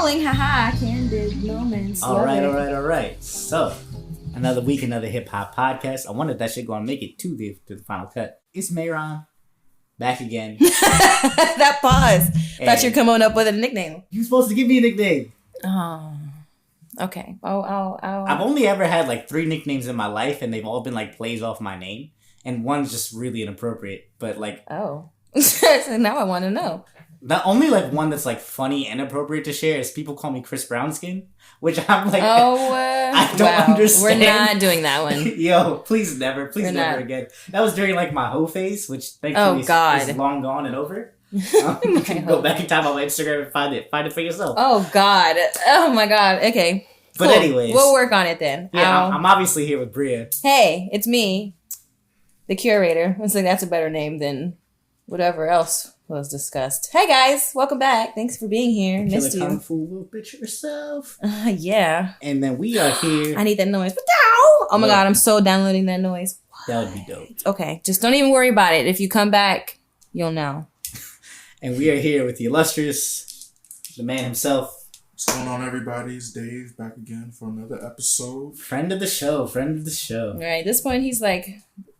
rolling. Haha. Candid moments. All right. So, another week, another hip hop podcast. I wondered if that shit gonna make it to the final cut. It's Mayron. Back again. That pause. Thought you were coming up with a nickname. You supposed to give me a nickname. Oh. Okay. I've only ever had like 3 nicknames in my life, and they've all been like plays off my name. And one's just really inappropriate. But like... Oh. So now I want to know. The only like one that's like funny and appropriate to share is people call me Chris Brownskin, which I'm like, I don't understand. We're not doing that one. Yo, please never again. That was during like my hoe phase, which thankfully is long gone and over. You can go back in time on my Instagram and find it for yourself. Oh God, oh my God. Okay, but cool. Anyways, we'll work on it then. Yeah, I'm obviously here with Bria. Hey, it's me, the curator. I was like, that's a better name than whatever else was discussed. Hey guys, welcome back. Thanks for being here. Missed you. Kung Fu little bitch yourself. Yeah. And then we are here. I need that noise. Oh my God, I'm so downloading that noise. That would be dope. Okay, just don't even worry about it. If you come back, you'll know. And we are here with the illustrious, the man himself. What's going on, everybody? It's Dave back again for another episode. Friend of the show. Right, at this point, he's like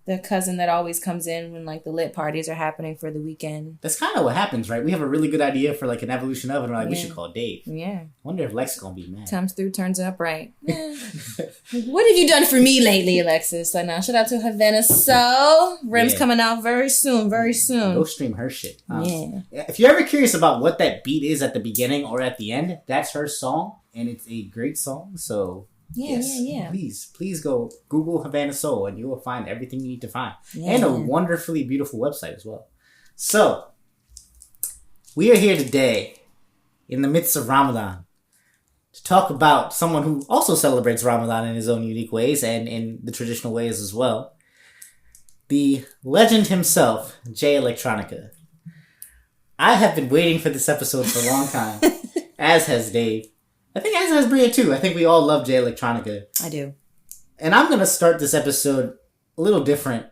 the cousin that always comes in when like the lit parties are happening for the weekend. That's kind of what happens, right? We have a really good idea for like an evolution of it, and we're like, we should call Dave. Yeah. Wonder if Lex is gonna be mad. Comes through, turns up, right? What have you done for me lately, Alexis? Like now, shout out to Havana Soul. Rim's coming out very soon. Go stream her shit. If you're ever curious about what that beat is at the beginning or at the end, that's her song, and it's a great song. So. Yeah. Please go Google Havana Soul and you will find everything you need to find. Yeah. And a wonderfully beautiful website as well. So, we are here today in the midst of Ramadan to talk about someone who also celebrates Ramadan in his own unique ways and in the traditional ways as well. The legend himself, Jay Electronica. I have been waiting for this episode for a long time, as has Dave. I think as has Bria too. I think we all love Jay Electronica. I do. And I'm going to start this episode a little different.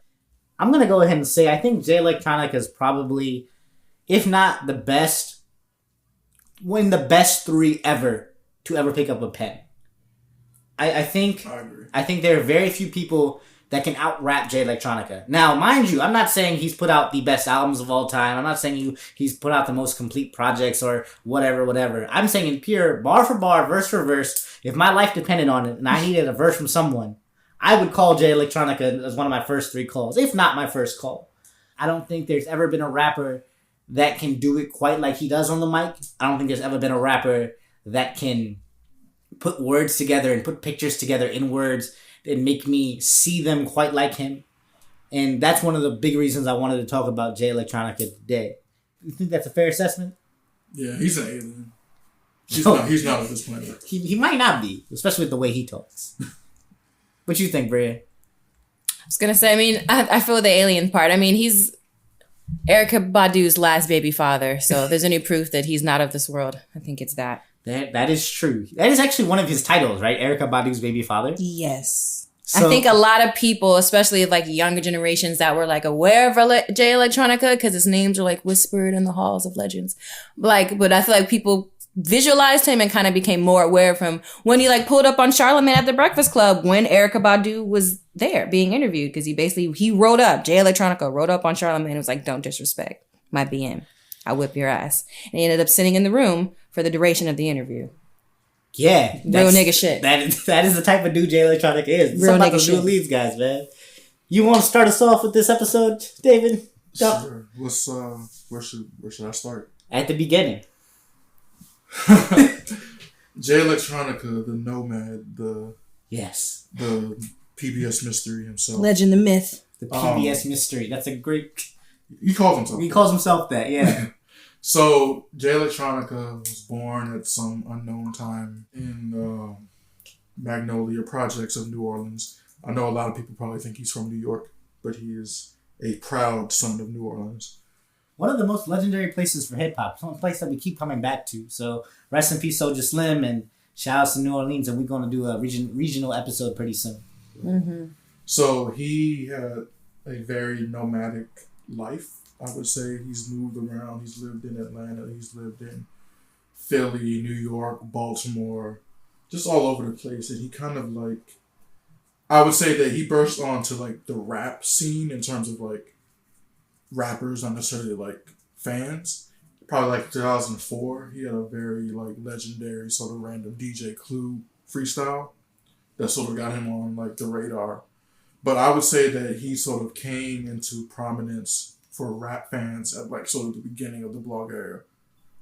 I'm going to go ahead and say I think Jay Electronica is probably, if not the best, one of the best 3 ever to ever pick up a pen. I think agree. I think there are very few people that can out-rap Jay Electronica. Now, mind you, I'm not saying he's put out the best albums of all time. I'm not saying he's put out the most complete projects or whatever. I'm saying in pure bar for bar, verse for verse, if my life depended on it and I needed a verse from someone, I would call Jay Electronica as one of my first 3 calls, if not my first call. I don't think there's ever been a rapper that can do it quite like he does on the mic. I don't think there's ever been a rapper that can put words together and put pictures together in words and make me see them quite like him. And that's one of the big reasons I wanted to talk about Jay Electronica today. You think that's a fair assessment? Yeah, he's an alien. He's not on this planet. He might not be, especially with the way he talks. What you think, Bria? I was going to say, I mean, I feel the alien part. I mean, he's Erykah Badu's last baby father. So there's any proof that he's not of this world. I think it's that. That is true. That is actually one of his titles, right? Erykah Badu's baby father? Yes. So, I think a lot of people, especially like younger generations that were like aware of Jay Electronica because his names are like whispered in the halls of legends. But I feel like people visualized him and kind of became more aware of him when he like pulled up on Charlamagne at the Breakfast Club when Erykah Badu was there being interviewed because he wrote up, Jay Electronica wrote up on Charlamagne and was like, don't disrespect my BM. I'll whip your ass. And he ended up sitting in the room for the duration of the interview. Yeah. Real nigga shit. That is the type of dude Jay Electronica is. Real nigga shit. New leads, guys, man. You want to start us off with this episode, David? Sure. Where should I start? At the beginning. Jay Electronica, the nomad, the PBS mystery himself. Legend, the myth. The PBS mystery. That's a great... He calls himself He calls himself that, yeah. So, Jay Electronica was born at some unknown time in Magnolia Projects of New Orleans. I know a lot of people probably think he's from New York, but he is a proud son of New Orleans. One of the most legendary places for hip-hop. It's one place that we keep coming back to. So, rest in peace, Soulja Slim, and shout out to New Orleans, and we're going to do a regional episode pretty soon. Mm-hmm. So, he had a very nomadic life. I would say he's moved around. He's lived in Atlanta. He's lived in Philly, New York, Baltimore, just all over the place. And he kind of like, I would say that he burst onto like the rap scene in terms of like rappers, not necessarily like fans. Probably like 2004, he had a very like legendary sort of random DJ Clue freestyle that sort of got him on like the radar. But I would say that he sort of came into prominence for rap fans at like sort of the beginning of the blog era,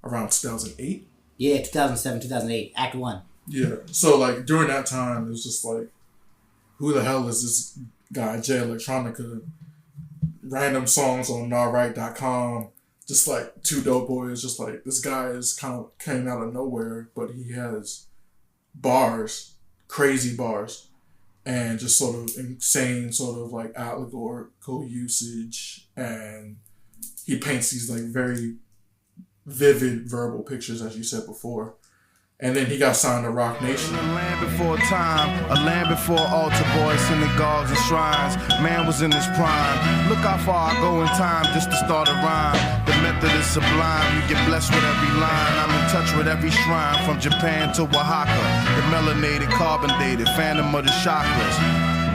around 2008. Yeah, 2007, 2008, Act 1. Yeah, so like during that time, it was just like, who the hell is this guy, Jay Electronica? Random songs on NawRight.com. Just like two dope boys, just like this guy is kind of came out of nowhere, but he has bars, crazy bars, and just sort of insane sort of like allegorical usage, and he paints these like very vivid verbal pictures, as you said before. And then he got signed to Rock Nation. A land before time, a land before altar boys, synagogues and shrines. Man was in his prime. Look how far I go in time just to start a rhyme. The method is sublime, you get blessed with every line. I'm in touch with every shrine, from Japan to Oaxaca. The melanated, carbon dated, phantom of the chakras.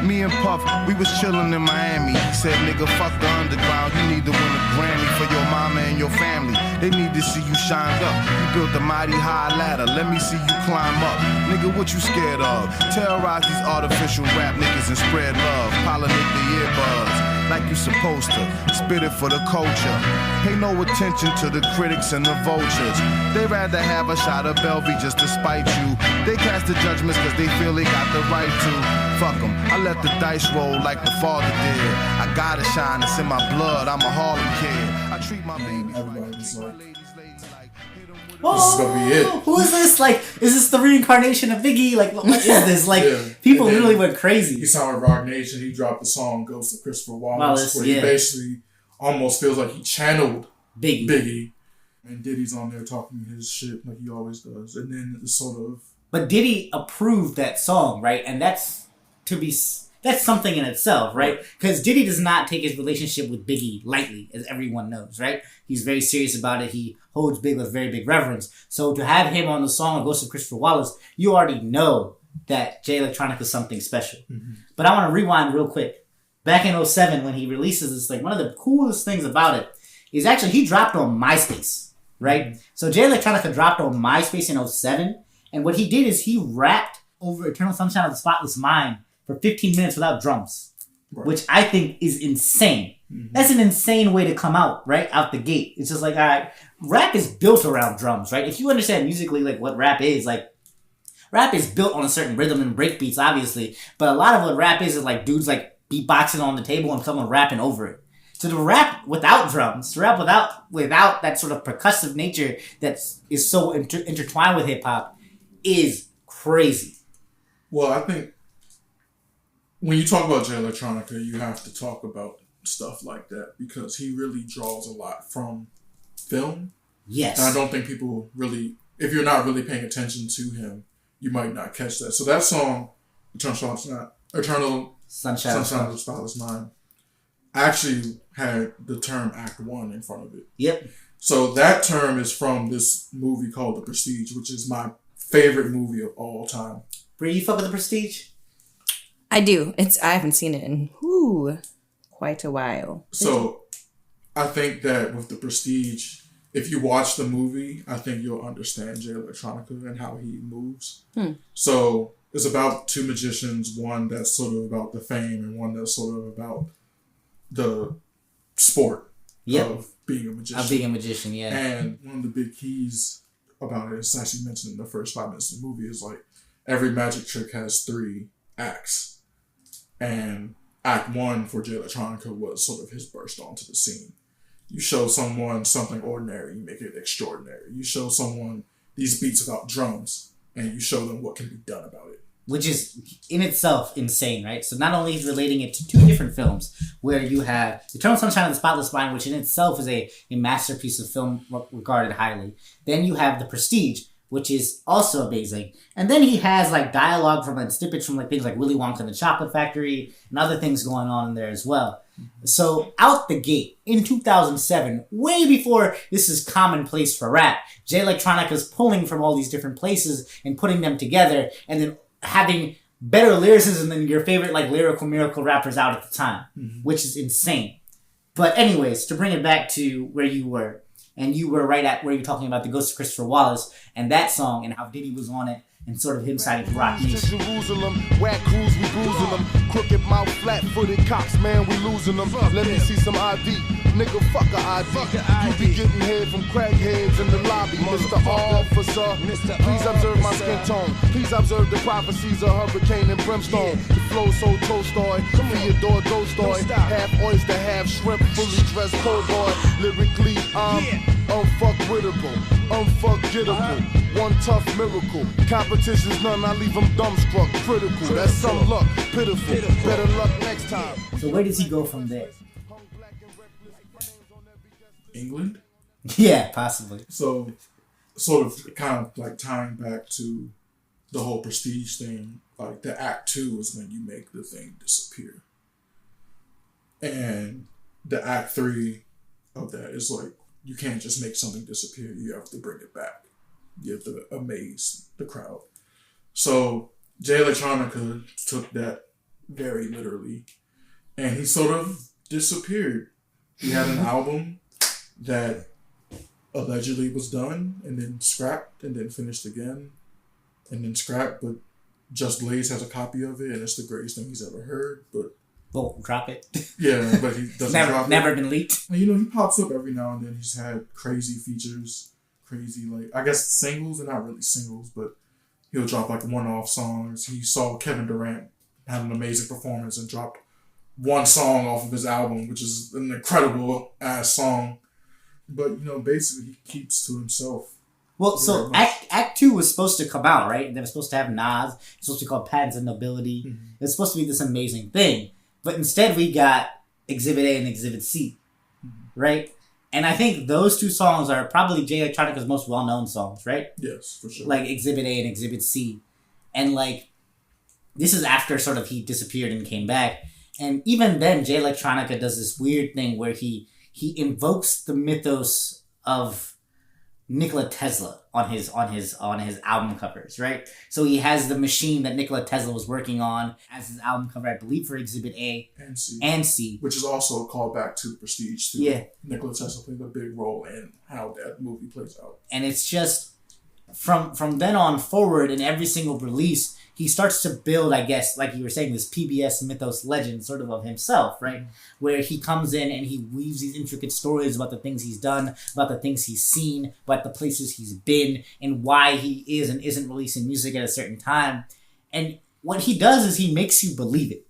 Me and Puff, we was chillin' in Miami. He said, nigga, fuck the underground. You need to win a Grammy for your mama and your family. They need to see you shined up. You built a mighty high ladder. Let me see you climb up. Nigga, what you scared of? Terrorize these artificial rap niggas and spread love. Pollinate the earbuds like you supposed to. Spit it for the culture. Pay no attention to the critics and the vultures. They rather have a shot of Belvy just to spite you. They cast the judgments cause they feel they got the right to. Fuck them, I let the dice roll like the father did. I gotta shine, it's in my blood, I'm a Harlem kid. I treat my babies right. This is gonna be it. Who is this? Like, is this the reincarnation of Biggie? Like, what is this? Like, people literally went crazy. He signed with Rock Nation. He dropped the song "Ghost of Christopher Wallace," where he basically almost feels like he channeled Biggie. And Diddy's on there talking his shit like he always does. And then it's sort of... But Diddy approved that song, right? And that's something in itself, right? Because Diddy does not take his relationship with Biggie lightly, as everyone knows, right? He's very serious about it. He holds Big with very big reverence. So to have him on the song Ghost of Christopher Wallace, you already know that Jay Electronica is something special. Mm-hmm. But I want to rewind real quick. Back in 2007, when he releases this, like, one of the coolest things about it is actually he dropped on MySpace, right? Mm-hmm. So Jay Electronica dropped on MySpace in 2007, and what he did is he rapped over Eternal Sunshine of the Spotless Mind for 15 minutes without drums, right, which I think is insane. Mm-hmm. That's an insane way to come out, right? Out the gate. It's just like, all right, rap is built around drums, right? If you understand musically, like, what rap is, like, rap is built on a certain rhythm and breakbeats, obviously, but a lot of what rap is like dudes, like, beatboxing on the table and someone rapping over it. So to rap without drums, to rap without that sort of percussive nature that is so intertwined with hip-hop is crazy. Well, I think when you talk about Jay Electronica, you have to talk about stuff like that because he really draws a lot from film. Yes. And I don't think people really, if you're not really paying attention to him, you might not catch that. So that song, Eternal Sunshine of the Spotless Mind, actually had the term Act 1 in front of it. Yep. So that term is from this movie called The Prestige, which is my favorite movie of all time. Bree, you fuck with The Prestige? I do. I haven't seen it in quite a while. So I think that with The Prestige, if you watch the movie, I think you'll understand Jay Electronica and how he moves. So it's about two magicians, one that's sort of about the fame and one that's sort of about the sport of being a magician. Of being a magician, yeah. And one of the big keys about it, it's actually mentioned in the first 5 minutes of the movie, is like every magic trick has 3 acts. And Act 1 for Jay Electronica was sort of his burst onto the scene. You show someone something ordinary, you make it extraordinary. You show someone these beats without drums, and you show them what can be done about it. Which is, in itself, insane, right? So not only is relating it to 2 different films, where you have Eternal Sunshine of the Spotless Mind, which in itself is a masterpiece of film regarded highly. Then you have The Prestige, which is also amazing. And then he has like dialogue from and snippets from like things like Willy Wonka and the Chocolate Factory and other things going on in there as well. So out the gate in 2007, way before this is commonplace for rap, Jay Electronica's pulling from all these different places and putting them together and then having better lyricism than your favorite like lyrical miracle rappers out at the time, which is insane. But anyways, to bring it back to where you were, and you were right at where you're talking about the Ghost of Christopher Wallace and that song and how Diddy was on it and sort of him siding with Rock Nation. Jerusalem, whack crews, we bruising them. Crooked mouth, flat-footed cops, man, we losing them. Let me see some ID. Nigga, fuck a ID. You be getting head from crackheads in the lobby. Mr. Officer, please observe my skin tone. Please observe the prophecies of hurricane and brimstone. The flow so Tolstoy, Theodore Dostoy. Half oyster, half shrimp, fully dressed cold boy. Lyrically, I'm unfuckwittable, unforgettable. One tough miracle. Competition's none, I leave them dumbstruck. Critical, that's some luck. Pitiful, better luck next time. So where does he go from there? England? Yeah, possibly. So, sort of kind of like tying back to the whole Prestige thing, like the act 2 is when you make the thing disappear. And the act 3 of that is like, you can't just make something disappear, you have to bring it back. You have to amaze the crowd. So Jay Electronica took that very literally, and he sort of disappeared. He had an album that allegedly was done, and then scrapped, and then finished again, and then scrapped, but Just Blaze has a copy of it, and it's the greatest thing he's ever heard, but... Won't drop it. Yeah, but he doesn't drop it. Never been leaked. And, he pops up every now and then. He's had crazy features, crazy, like, I guess singles, they're not really singles, but he'll drop, like, one-off songs. He saw Kevin Durant have an amazing performance and dropped one song off of his album, which is an incredible-ass song. But, basically, he keeps to himself. Well, so Act 2 was supposed to come out, right? And they were supposed to have Nas. It's supposed to be called Patents and Nobility. Mm-hmm. It's supposed to be this amazing thing. But instead, we got Exhibit A and Exhibit C, right? And I think those two songs are probably Jay Electronica's most well-known songs, right? Yes, for sure. Like Exhibit A and Exhibit C. And like, this is after sort of he disappeared and came back. And even then, Jay Electronica does this weird thing where he invokes the mythos of Nikola Tesla on his album covers, right? So he has the machine that Nikola Tesla was working on as his album cover, I believe, for Exhibit A and C. Which is also a callback to Prestige, too. Yeah. Nikola Tesla played a big role in how that movie plays out. And it's just, from then on forward, in every single release, he starts to build, I guess, like you were saying, this PBS mythos legend sort of himself, right? Mm-hmm. Where he comes in and he weaves these intricate stories about the things he's done, about the things he's seen, about the places he's been, and why he is and isn't releasing music at a certain time. And what he does is he makes you believe it.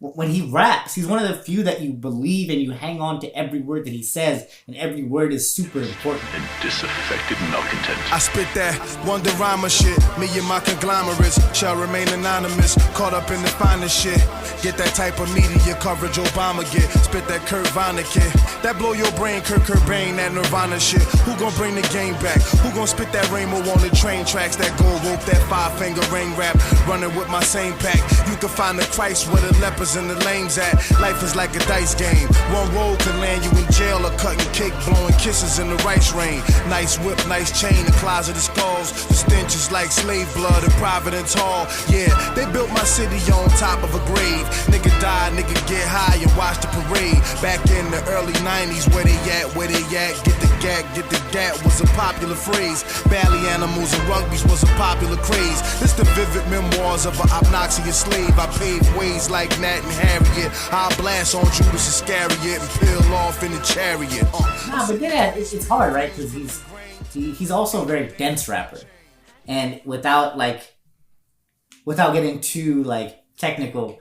When he raps, he's one of the few that you believe and you hang on to every word that he says, and every word is super important. And disaffected malcontent. I spit that wonder rhymer shit. Me and my conglomerates shall remain anonymous. Caught up in the finest shit. Get that type of media coverage Obama get. Spit that Kurt Vonnegut. That blow your brain, Kurt Cobain, that Nirvana shit. Who gon' bring the game back? Who gon' spit that rainbow on the train tracks? That gold rope, that 5-finger ring rap. Running with my same pack. You can find the Christ where the lepers and the lames at. Life is like a dice game. One roll can land you in jail or cutting cake, blowing kisses in the rice rain. Nice whip, nice chain, the closet of skulls. The stench is like slave blood in Providence Hall. Yeah, they built my city on top of a grave. Nigga die, nigga get high and watch the parade. Back in the early 90s, where they at, where they at? Get the gat was a popular phrase. Bally animals and rugbies was a popular craze. This the vivid memoirs of an obnoxious slave. I paved ways like Nat and Harriet. I'll blast on Judas Iscariot and peel off in the chariot. Nah, but yeah, it's hard, right? Because he's also a very dense rapper. And without getting too, technical,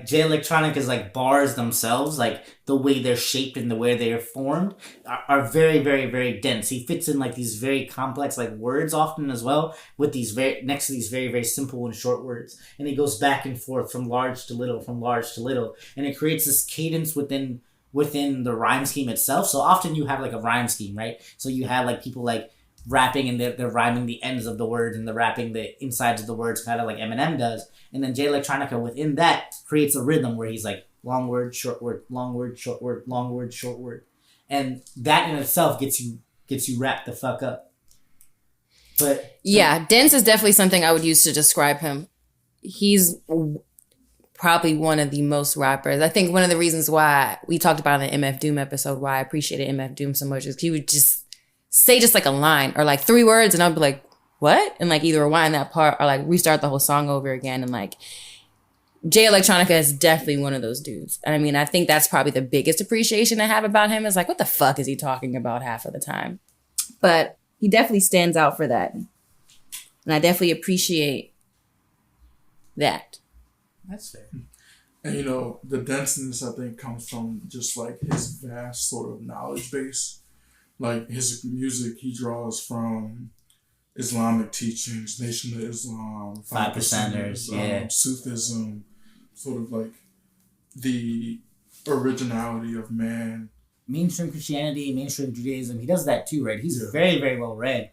Jay Electronica's, bars themselves, the way they're shaped and the way they're formed, are very, very, very dense. He fits in, these very complex, words often as well, with next to these very, very simple and short words. And he goes back and forth from large to little, and it creates this cadence within the rhyme scheme itself. So often you have, a rhyme scheme, right? So you have, people rapping and they're rhyming the ends of the words and they're rapping the insides of the words, kind of like Eminem does. And then Jay Electronica within that creates a rhythm where he's like long word, short word, long word, short word, long word, short word, and that in itself gets you wrapped the fuck up. But yeah, dense is definitely something I would use to describe him. He's probably one of the most rappers. I think one of the reasons why we talked about in the MF Doom episode, why I appreciated MF Doom so much, is he would just say just like a line or like 3 words and I'd be like, what? And like either rewind that part or like restart the whole song over again. And like Jay Electronica is definitely one of those dudes. And I mean, I think that's probably the biggest appreciation I have about him is like, what the fuck is he talking about half of the time? But he definitely stands out for that. And I definitely appreciate that. that's fair. And you know, the denseness I think comes from just like his vast sort of knowledge base. Like his music, he draws from Islamic teachings, Nation of Islam, 5%ers, yeah. Sufism, sort of like the originality of man. Mainstream Christianity, mainstream Judaism, he does that too, right? He's very, very well read.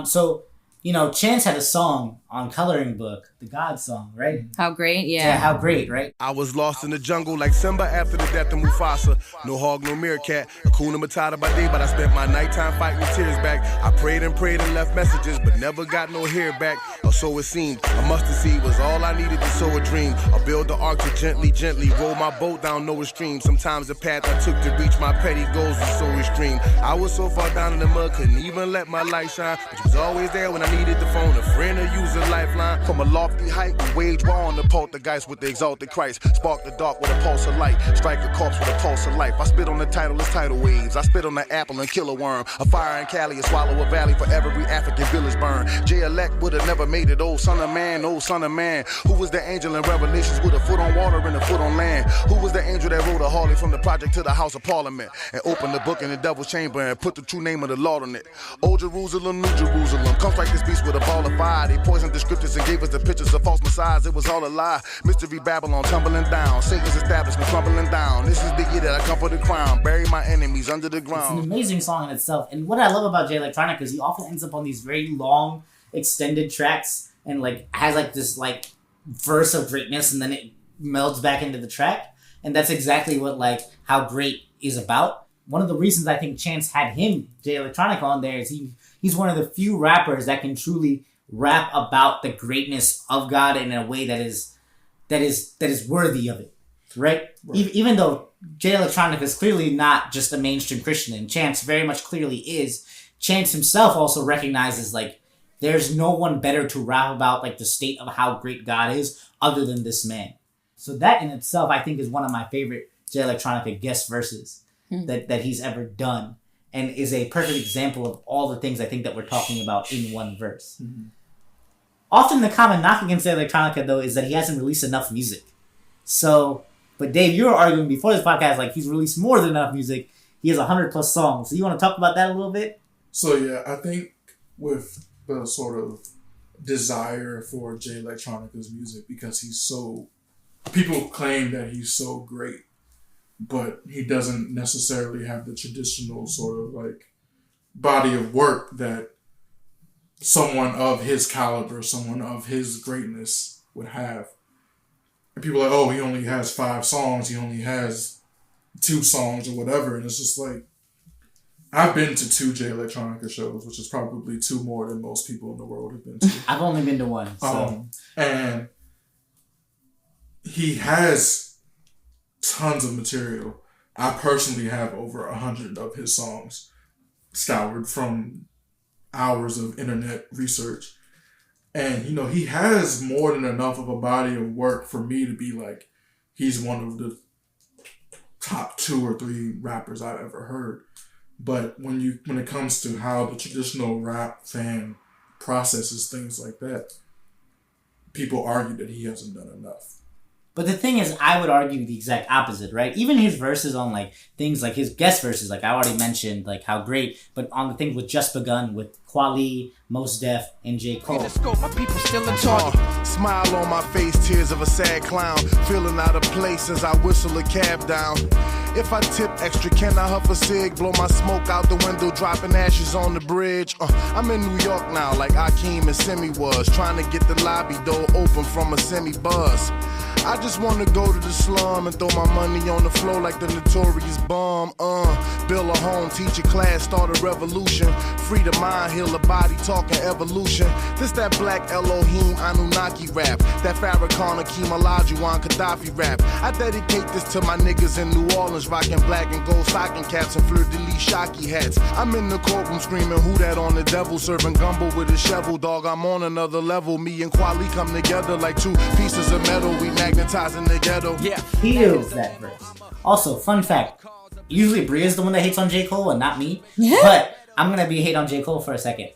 So, you know, Chance had a song on Coloring Book, the God song, right? How great? Yeah, how great, right? I was lost in the jungle like Simba after the death of Mufasa. No hog, no meerkat. Hakuna Matata by day, but I spent my nighttime fighting with tears back. I prayed and left messages, but never got no hair back. Or so it seemed. A mustard seed was all I needed to sow a dream. I build the ark to gently roll my boat down Noah's stream. Sometimes the path I took to reach my petty goals was so extreme. I was so far down in the mud, couldn't even let my light shine. But you was always there when I needed the phone, a friend or use a lifeline. From a lofty height, we wage war on the poltergeist with the exalted Christ. Spark the dark with a pulse of light. Strike a corpse with a pulse of life. I spit on the title as tidal waves. I spit on the apple and kill a worm. A fire in Cali, a swallow a valley for every African village burn. Jay Elect would have never made it. Oh son of man, oh son of man. Who was the angel in Revelations with a foot on water and a foot on land? Who was the angel that rode a Harley from the project to the House of Parliament and opened the book in the devil's chamber and put the true name of the Lord on it? Old Jerusalem, New Jerusalem. Come strike this beast with a ball of fire. They poisoned the scriptures and gave us the pictures of false messiahs. It was all a lie. Mystery Babylon tumbling down. Satan's establishment crumbling down. This is the year that I come for the crown. Bury my enemies under the ground. It's an amazing song in itself. And what I love about Jay Electronica is he often ends up on these very long, extended tracks and like has like this like verse of greatness and then it melds back into the track. And that's exactly what like How Great is about. One of the reasons I think Chance had him, Jay Electronica, on there is he's one of the few rappers that can truly rap about the greatness of God in a way that is worthy of it, right? Even though Jay Electronica is clearly not just a mainstream Christian, and Chance very much clearly is. Chance himself also recognizes like there's no one better to rap about like the state of how great God is other than this man. So that in itself, I think, is one of my favorite Jay Electronica guest verses that he's ever done, and is a perfect example of all the things I think that we're talking about in one verse. Mm-hmm. Often the common knock against Jay Electronica, though, is that he hasn't released enough music. So, but Dave, you were arguing before this podcast, like he's released more than enough music. He has 100+ songs. So you want to talk about that a little bit? So yeah, I think with the sort of desire for Jay Electronica's music, because people claim that he's so great, but he doesn't necessarily have the traditional sort of like body of work that someone of his caliber, someone of his greatness would have. And people are like, oh, he only has 5 songs, he only has 2 songs or whatever. And it's just like, I've been to 2 Jay Electronica shows, which is probably 2 more than most people in the world have been to. I've only been to 1. So. And he has tons of material. I personally have over 100 of his songs scoured from hours of internet research. And, you know, he has more than enough of a body of work for me to be like, he's one of the top 2 or 3 rappers I've ever heard. But when it comes to how the traditional rap fan processes things like that, people argue that he hasn't done enough. But the thing is, I would argue the exact opposite, right? Even his verses on like things like his guest verses, like I already mentioned, like How Great, but on the things with Just Begun, with Kweli, Mos Def, and J. Cole. My people still in smile on my face, tears of a sad clown. Feeling out of place as I whistle a cab down. If I tip extra, can I huff a cig? Blow my smoke out the window, dropping ashes on the bridge. I'm in New York now, like Akeem and Simi was. Trying to get the lobby door open from a semi-buzz. I just wanna go to the slum and throw my money on the floor like the notorious bum. Build a home, teach a class, start a revolution. Free the mind, heal the body, talking evolution. This that black Elohim Anunnaki rap. That Farrakhan, Akeem Olajuwon, Gaddafi rap. I dedicate this to my niggas in New Orleans, rocking black and gold stocking caps and fleur-de-lis shocky hats. I'm in the courtroom screaming, who that on the devil? Serving gumbo with a shovel, dog, I'm on another level. Me and Kweli come together like two pieces of metal. We magnetizing the ghetto. Yeah. Kills that verse. Also, fun fact. Usually Bria's the one that hates on J. Cole and not me. But I'm going to be hate on J. Cole for a second.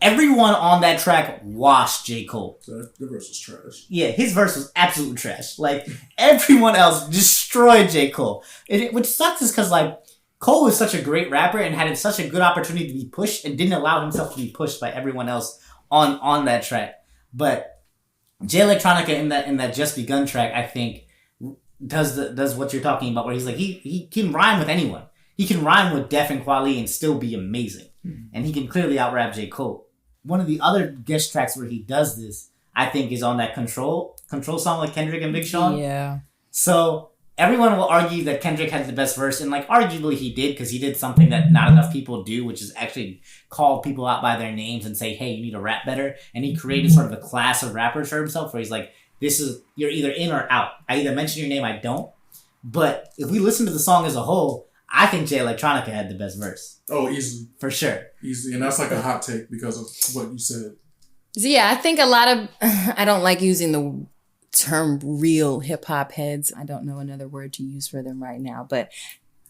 Everyone on that track washed J. Cole. The verse was trash. Yeah, his verse was absolute trash. Like, everyone else destroyed J. Cole. Which sucks is because, like, Cole is such a great rapper and had such a good opportunity to be pushed and didn't allow himself to be pushed by everyone else on that track. But Jay Electronica in that Just Begun track, I think, does what you're talking about, where he's like, he can rhyme with anyone. He can rhyme with Def and Kweli and still be amazing. And he can clearly out-rap J. Cole. One of the other guest tracks where he does this, I think, is on that Control song with Kendrick and Big Sean. Yeah. So everyone will argue that Kendrick had the best verse, and like arguably he did, because he did something that not enough people do, which is actually call people out by their names and say, hey, you need to rap better. And he created sort of a class of rappers for himself where he's like, you're either in or out. I either mention your name, I don't. But if we listen to the song as a whole, I think Jay Electronica had the best verse. Oh, easily. For sure. Easily. And that's like a hot take because of what you said. So yeah, I think a lot of, I don't like using the term real hip hop heads. I don't know another word to use for them right now, but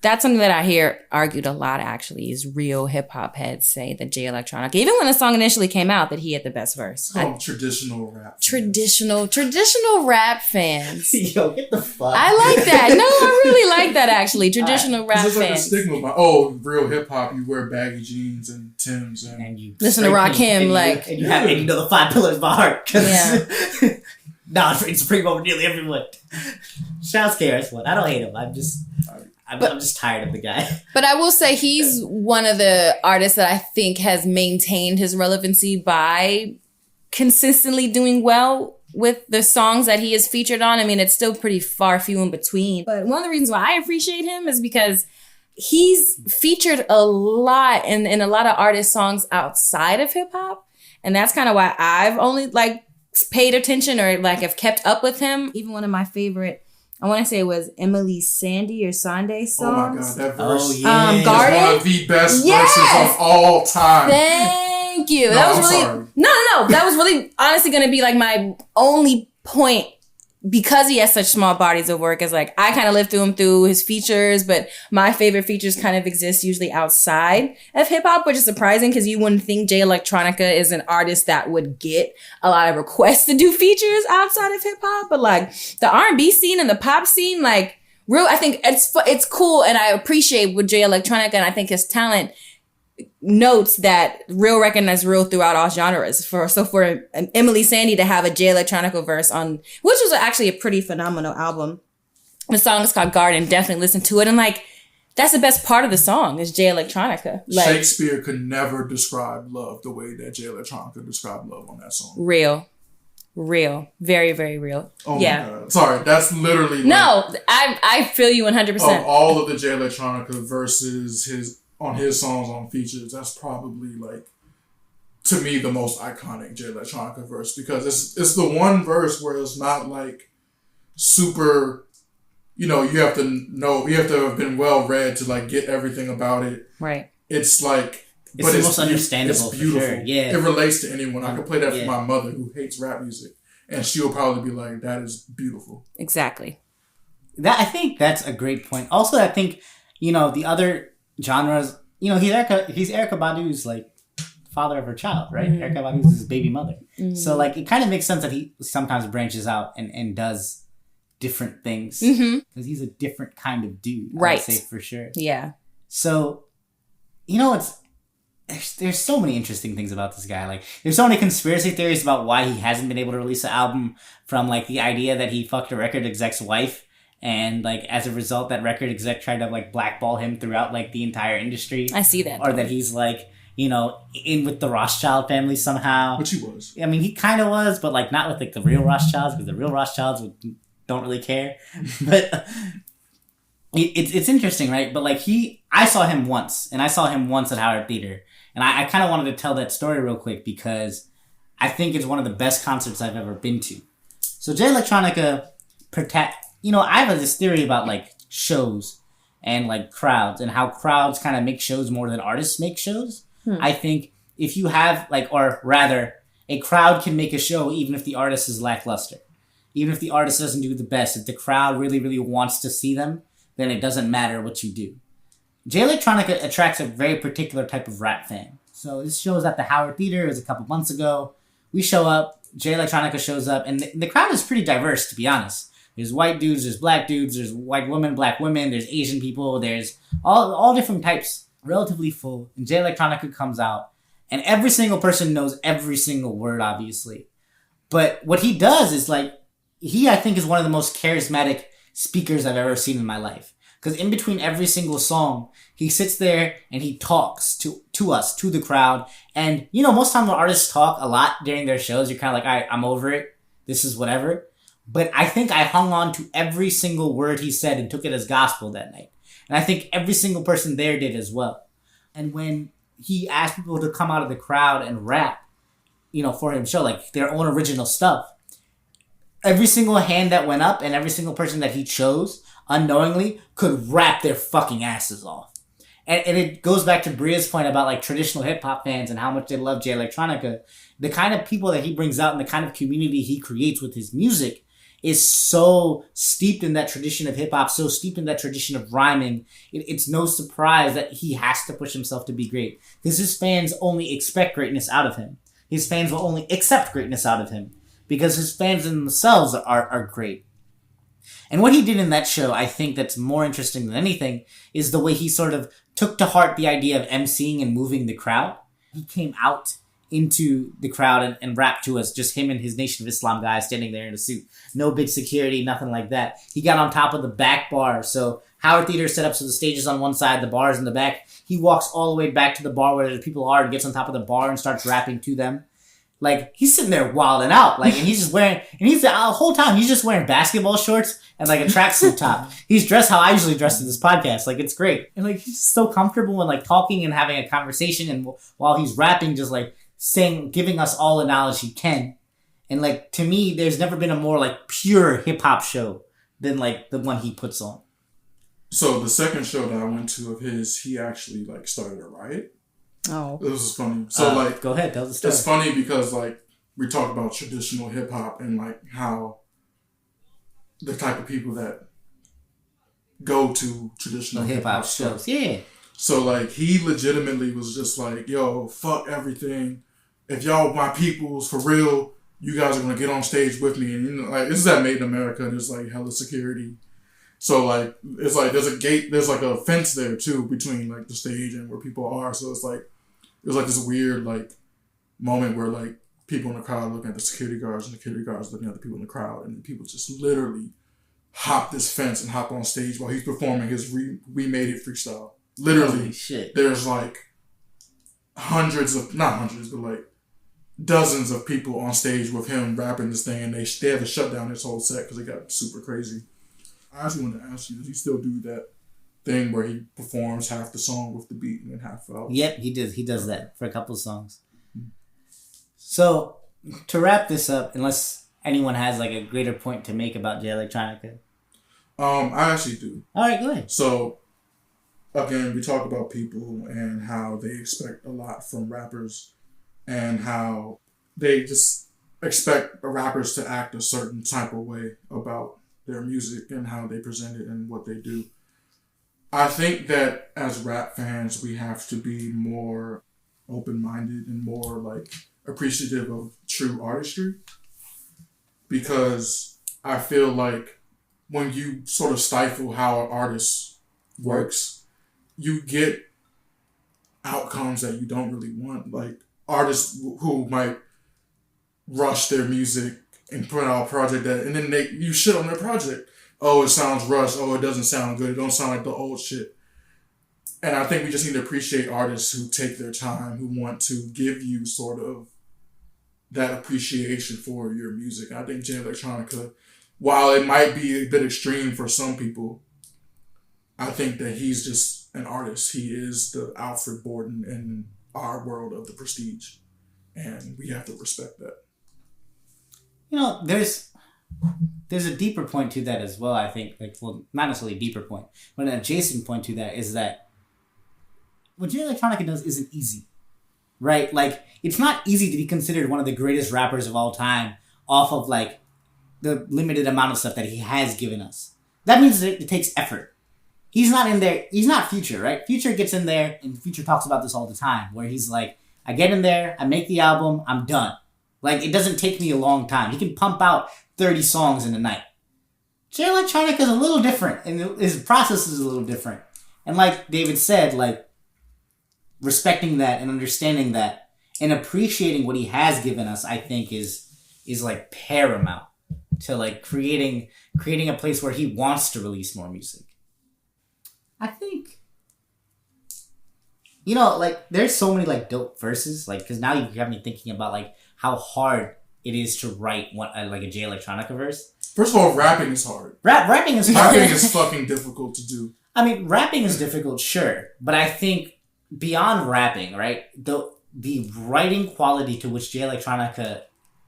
that's something that I hear argued a lot actually, is real hip hop heads say that Jay Electronica, even when the song initially came out, that he had the best verse. Traditional rap. Traditional rap fans. Yo, get the fuck. I like that. No, I really like that actually. Traditional rap it's fans. Like a stigma. Real hip hop, you wear baggy jeans and Timbs and you listen to Rakim, like, and you know the 5 pillars by heart. Yeah. Nah, it's reigns supreme over nearly everyone. Shouts KRS-One. I don't hate him. I'm just tired of the guy. But I will say he's one of the artists that I think has maintained his relevancy by consistently doing well with the songs that he is featured on. I mean, it's still pretty far few in between. But one of the reasons why I appreciate him is because he's featured a lot in a lot of artist songs outside of hip hop. And that's kind of why I've only paid attention or have kept up with him. Even one of my favorite, I want to say it was Emily Sandy or Sande songs. Oh my God, that verse. Oh, yeah. Garden? Is one of the best verses of all time. Thank you. No, That was I'm really, sorry. No. That was really honestly going to be my only point, because he has such small bodies of work. Is I kind of lived through his features, but my favorite features kind of exist usually outside of hip hop, which is surprising because you wouldn't think Jay Electronica is an artist that would get a lot of requests to do features outside of hip hop. But the R&B scene and the pop scene, real, I think it's cool, and I appreciate with Jay Electronica, and I think his talent notes that real recognize real throughout all genres. For Emily Sandy to have a Jay Electronica verse on, which was actually a pretty phenomenal album. The song is called Garden. Definitely listen to it. And that's the best part of the song is Jay Electronica. Shakespeare could never describe love the way that Jay Electronica described love on that song. Real. Very, very real. Oh yeah. my God. Sorry, that's literally no, I feel you 100%. Of all of the Jay Electronica verses on his songs on features, that's probably to me the most iconic Jay Electronica verse, because it's the one verse where it's not super, you have to have been well read to get everything about it. Right. It's the most understandable. It's beautiful. For sure. Yeah. It relates to anyone. I could play that for my mother who hates rap music, and she'll probably be like, that is beautiful. Exactly. I think that's a great point. Also, I think, the other genres, he's Erykah Badu's father of her child, right? Mm-hmm. Erykah Badu's his baby mother. Mm-hmm. So it kind of makes sense that he sometimes branches out and does different things, because he's a different kind of dude, right? I would say for sure. Yeah. So, there's so many interesting things about this guy. Like, there's so many conspiracy theories about why he hasn't been able to release an album, from like the idea that he fucked a record exec's wife, and like as a result that record exec tried to like blackball him throughout like the entire industry. I see that. Or that he's like, you know, in with the Rothschild family somehow. Which he was. I mean, he kind of was, but like not with like the real Rothschilds, because the real Rothschilds don't really care. But it's interesting, right? But like I saw him once at Howard Theater. And I kind of wanted to tell that story real quick because I think it's one of the best concerts I've ever been to. So Jay Electronica, I have this theory about like shows and like crowds and how crowds kind of make shows more than artists make shows. I think if you have or rather, a crowd can make a show even if the artist is lackluster. Even if the artist doesn't do the best, if the crowd really, really wants to see them, then it doesn't matter what you do. Jay Electronica attracts a very particular type of rap fan. So this show was at the Howard Theater. It was a couple months ago. We show up. Jay Electronica shows up. And the crowd is pretty diverse, to be honest. There's white dudes. There's black dudes. There's white women, black women. There's Asian people. There's all different types. Relatively full. And Jay Electronica comes out. And every single person knows every single word, obviously. But what he does is I think, is one of the most charismatic speakers I've ever seen in my life. Because in between every single song, he sits there and he talks to us, to the crowd. And, most times when artists talk a lot during their shows, you're kind of like, all right, I'm over it. This is whatever. But I think I hung on to every single word he said and took it as gospel that night. And I think every single person there did as well. And when he asked people to come out of the crowd and rap, for him show, like their own original stuff, every single hand that went up and every single person that he chose unknowingly could rap their fucking asses off. And it goes back to Bria's point about like traditional hip hop fans and how much they love Jay Electronica. The kind of people that he brings out and the kind of community he creates with his music is so steeped in that tradition of hip hop, so steeped in that tradition of rhyming. It's no surprise that he has to push himself to be great, because his fans only expect greatness out of him. His fans will only accept greatness out of him because his fans themselves are great. And what he did in that show, I think that's more interesting than anything, is the way he sort of took to heart the idea of emceeing and moving the crowd. He came out into the crowd and rapped to us, just him and his Nation of Islam guy standing there in a suit. No big security, nothing like that. He got on top of the back bar. So Howard Theater set up so the stage is on one side, the bar is in the back. He walks all the way back to the bar where the people are and gets on top of the bar and starts rapping to them. Like, he's sitting there wilding out. Like, and he's just wearing, and he's the whole time, he's just wearing basketball shorts and like a tracksuit top. He's dressed how I usually dress in this podcast. Like, it's great. And like, he's just so comfortable and like talking and having a conversation. And while he's rapping, just like saying, giving us all the knowledge he can. And like, to me, there's never been a more like pure hip hop show than like the one he puts on. So the second show that I went to of his, he actually like started a riot. Oh. It was funny. So go ahead, tell the story. It's funny because like we talk about traditional hip hop and like how the type of people that go to traditional hip hop shows. Yeah. So like he legitimately was just like, yo, fuck everything. If y'all my peoples for real, you guys are gonna get on stage with me. And like this is at Made in America and there's like hella security. So like it's like there's a gate, there's like a fence there too between like the stage and where people are. So it's like it was like this weird like moment where like people in the crowd looking at the security guards and the security guards looking at the people in the crowd, and the people just literally hop this fence and hop on stage while he's performing his We Made It freestyle. Literally, holy shit. There's like not hundreds, but like dozens of people on stage with him rapping this thing, and they had to shut down this whole set because it got super crazy. I actually wanted to ask you, does he still do that thing where he performs half the song with the beat and then half out? Yep, he does that for a couple of songs. So, to wrap this up, unless anyone has like a greater point to make about Jay Electronica. I actually do. Alright, go ahead. So, again, we talk about people and how they expect a lot from rappers and how they just expect rappers to act a certain type of way about their music and how they present it and what they do. I think that as rap fans, we have to be more open-minded and more like appreciative of true artistry, because I feel like when you sort of stifle how an artist works, you get outcomes that you don't really want. Like artists who might rush their music and put out a project and then you shit on their project. Oh, it sounds rushed. Oh, it doesn't sound good. It don't sound like the old shit. And I think we just need to appreciate artists who take their time, who want to give you sort of that appreciation for your music. I think Jay Electronica, while it might be a bit extreme for some people, I think that he's just an artist. He is the Alfred Borden in our world of the prestige. And we have to respect that. There's a deeper point to that as well, I think. Not necessarily a deeper point, but an adjacent point to that is that what Jay Electronica does isn't easy, right? Like, it's not easy to be considered one of the greatest rappers of all time off of, like, the limited amount of stuff that he has given us. That means that it takes effort. He's not in there. He's not Future, right? Future gets in there, and Future talks about this all the time, where he's like, I get in there, I make the album, I'm done. Like, it doesn't take me a long time. He can pump out 30 songs in a night. Jay Electronica is a little different, and his process is a little different. And like David said, like, respecting that and understanding that and appreciating what he has given us, I think is like paramount to like creating a place where he wants to release more music. I think, like, there's so many like dope verses, like, because now you have me thinking about like how hard it is to write like a Jay Electronica verse. First of all, rapping is hard. Rapping is hard. Rapping is fucking difficult to do. I mean, rapping is difficult, sure, but I think beyond rapping, right, the writing quality to which Jay Electronica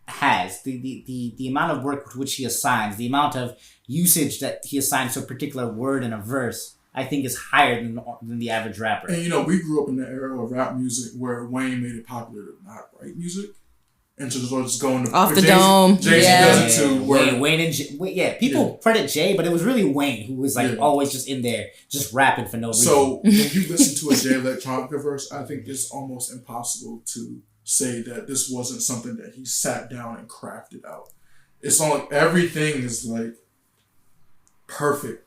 has, the amount of work which he assigns, the amount of usage that he assigns to a particular word in a verse, I think is higher than the average rapper. And we grew up in the era of rap music where Wayne made it popular to not write music. And so just going to off the dome. Jay-Z does it too. Wayne and people credit Jay, but it was really Wayne who was like always just in there, just rapping for no reason. So when you listen to a Jay Electronica verse, I think it's almost impossible to say that this wasn't something that he sat down and crafted out. It's like everything is like perfect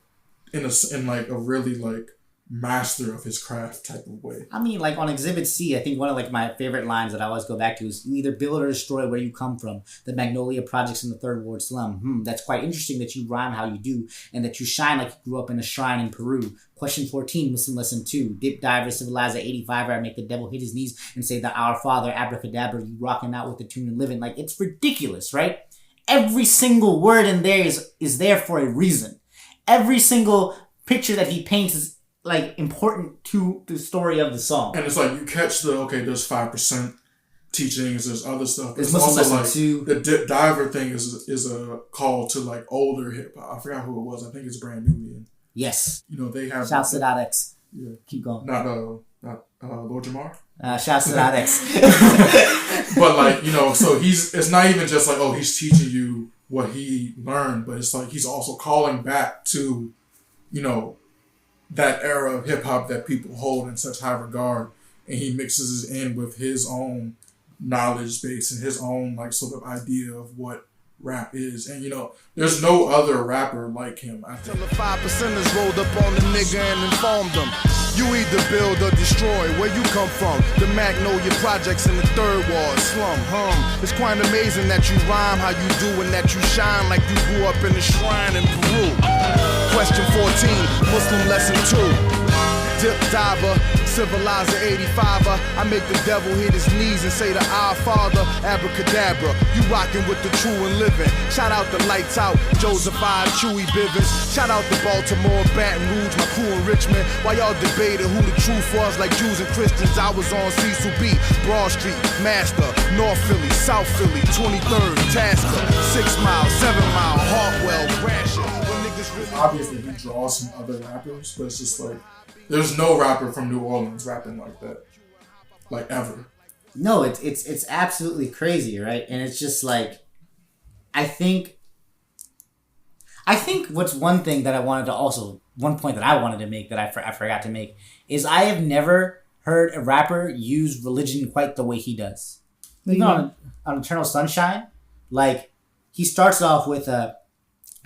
in like a really like master of his craft type of way. I mean, like on Exhibit C, I think one of like my favorite lines that I always go back to is, you either build or destroy where you come from. The Magnolia Projects in the Third Ward slum. That's quite interesting that you rhyme how you do and that you shine like you grew up in a shrine in Peru. Question 14, Muslim lesson 2. Dip diver, civilizer 85, I make the devil hit his knees and say the Our Father, abracadabra, you rocking out with the tune and living. Like, it's ridiculous, right? Every single word in there is there for a reason. Every single picture that he paints is like important to the story of the song. And it's like you catch there's 5% teachings, there's other stuff. It's also like too. The dip diver thing is a call to like older hip hop. I forgot who it was. I think it's Brand Nubian. Yes. They have shouts to .x. Yeah. Keep going. Not Lord Jamar. Shouts to .x. But like, so it's not even just like, he's teaching you what he learned, but it's like he's also calling back to, that era of hip hop that people hold in such high regard, and he mixes it in with his own knowledge base and his own like sort of idea of what rap is. And there's no other rapper like him, I think. The 5%ers rolled up on the nigga and informed them, you either build or destroy. Where you come from? The Magnolia Projects in the Third Ward slum. It's quite amazing that you rhyme how you do and that you shine like you grew up in a shrine in Peru. Question 14, Muslim lesson 2. Dip diver, civilizer 85er. I make the devil hit his knees and say the Our Father, abracadabra. You rockin' with the true and living. Shout out the Lights Out, Joseph I, Chewy Bivens. Shout out the Baltimore, Baton Rouge, my crew in Richmond. While y'all debated who the truth was like Jews and Christians, I was on Cecil B, Broad Street, Master, North Philly, South Philly, 23rd, Tasker, 6 Mile, 7 Mile, Hartwell, Gratiot. Obviously he draws from other rappers, but it's just like there's no rapper from New Orleans rapping like that, like ever. No, it's absolutely crazy, right? And it's just like, I think what's one thing that I wanted to also, one point that I wanted to make that I forgot to make is I have never heard a rapper use religion quite the way he does. Even on Eternal Sunshine, like, he starts off with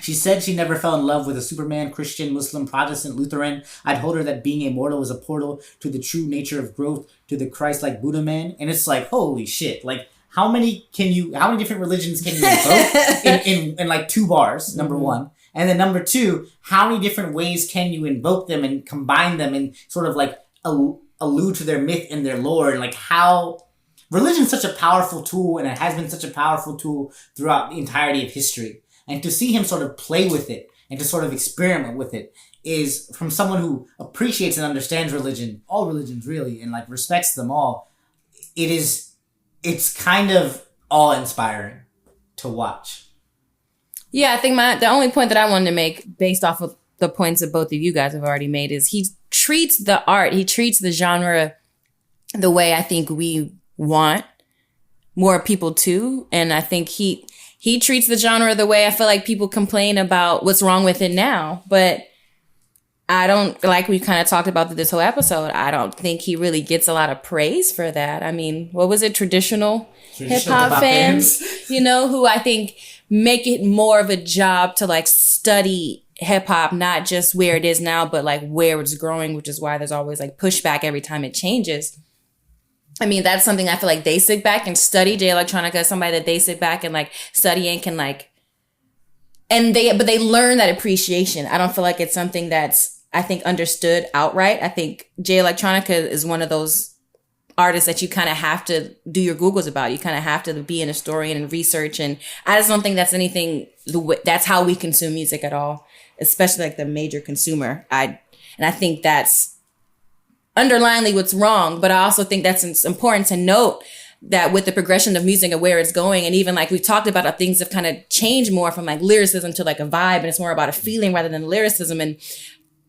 She said she never fell in love with a Superman, Christian, Muslim, Protestant, Lutheran. I told her that being a mortal is a portal to the true nature of growth, to the Christ-like Buddha man. And it's like, holy shit. Like, how many different religions can you invoke in like 2 bars, number one? And then number 2, how many different ways can you invoke them and combine them and sort of like allude to their myth and their lore, and like how religion is such a powerful tool, and it has been such a powerful tool throughout the entirety of history. And to see him sort of play with it and to sort of experiment with it is from someone who appreciates and understands religion, all religions really, and like respects them all. It's kind of awe-inspiring to watch. Yeah, I think the only point that I wanted to make based off of the points that both of you guys have already made is he treats the art, he treats the genre the way I think we want more people to. And I think he treats the genre the way I feel like people complain about what's wrong with it now. But I don't, like we kind of talked about this whole episode, I don't think he really gets a lot of praise for that. I mean, what was it? Traditional hip-hop fans, you know, who I think make it more of a job to like study hip-hop, not just where it is now, but like where it's growing, which is why there's always like pushback every time it changes. I mean, that's something I feel like they sit back and study. Jay Electronica is somebody that they sit back and like study and can like, but they learn that appreciation. I don't feel like it's something that's, I think, understood outright. I think Jay Electronica is one of those artists that you kind of have to do your Googles about. You kind of have to be an historian and research. And I just don't think that's anything, that's how we consume music at all, especially like the major consumer. And I think that's underlyingly what's wrong, but I also think that's important to note that with the progression of music and where it's going, and even like we talked about, how things have kind of changed more from like lyricism to like a vibe, and it's more about a feeling rather than lyricism. And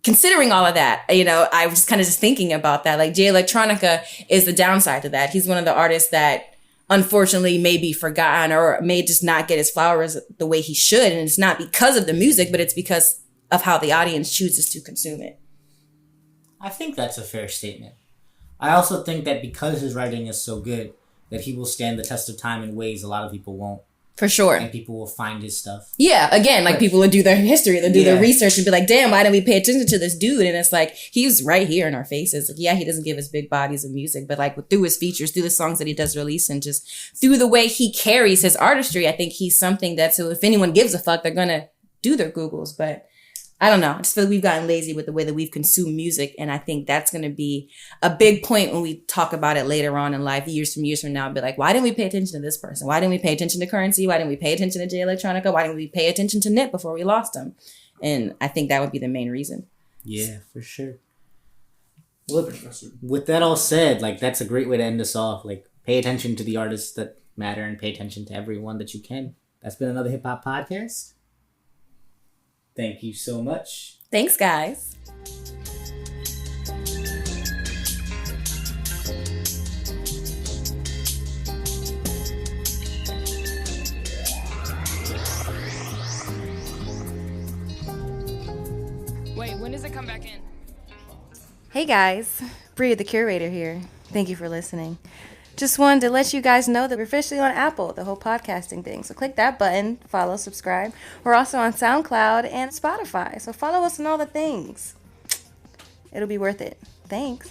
considering all of that, you know, I was kind of just thinking about that. Like Jay Electronica is the downside to that. He's one of the artists that unfortunately may be forgotten or may just not get his flowers the way he should. And it's not because of the music, but it's because of how the audience chooses to consume it. I think that's a fair statement. I also think that because his writing is so good, that he will stand the test of time in ways a lot of people won't. For sure. And people will find his stuff. Yeah, again, like people will do their history, they'll do their research and be like, damn, why didn't we pay attention to this dude? And it's like, he's right here in our faces. Like, yeah, he doesn't give us big bodies of music, but like through his features, through the songs that he does release, and just through the way he carries his artistry, I think he's something that, so if anyone gives a fuck, they're going to do their Googles. But I don't know. I just feel like we've gotten lazy with the way that we've consumed music. And I think that's going to be a big point when we talk about it later on in life, years from now. Be like, why didn't we pay attention to this person? Why didn't we pay attention to Currency? Why didn't we pay attention to Jay Electronica? Why didn't we pay attention to Nip before we lost him? And I think that would be the main reason. Yeah, for sure. Well, with that all said, like, that's a great way to end us off. Like, pay attention to the artists that matter and pay attention to everyone that you can. That's been another Hip Hop Podcast. Thank you so much. Thanks, guys. Wait, when does it come back in? Hey guys, Bria the curator here. Thank you for listening. Just wanted to let you guys know that we're officially on Apple, the whole podcasting thing. So click that button, follow, subscribe. We're also on SoundCloud and Spotify. So follow us on all the things. It'll be worth it. Thanks.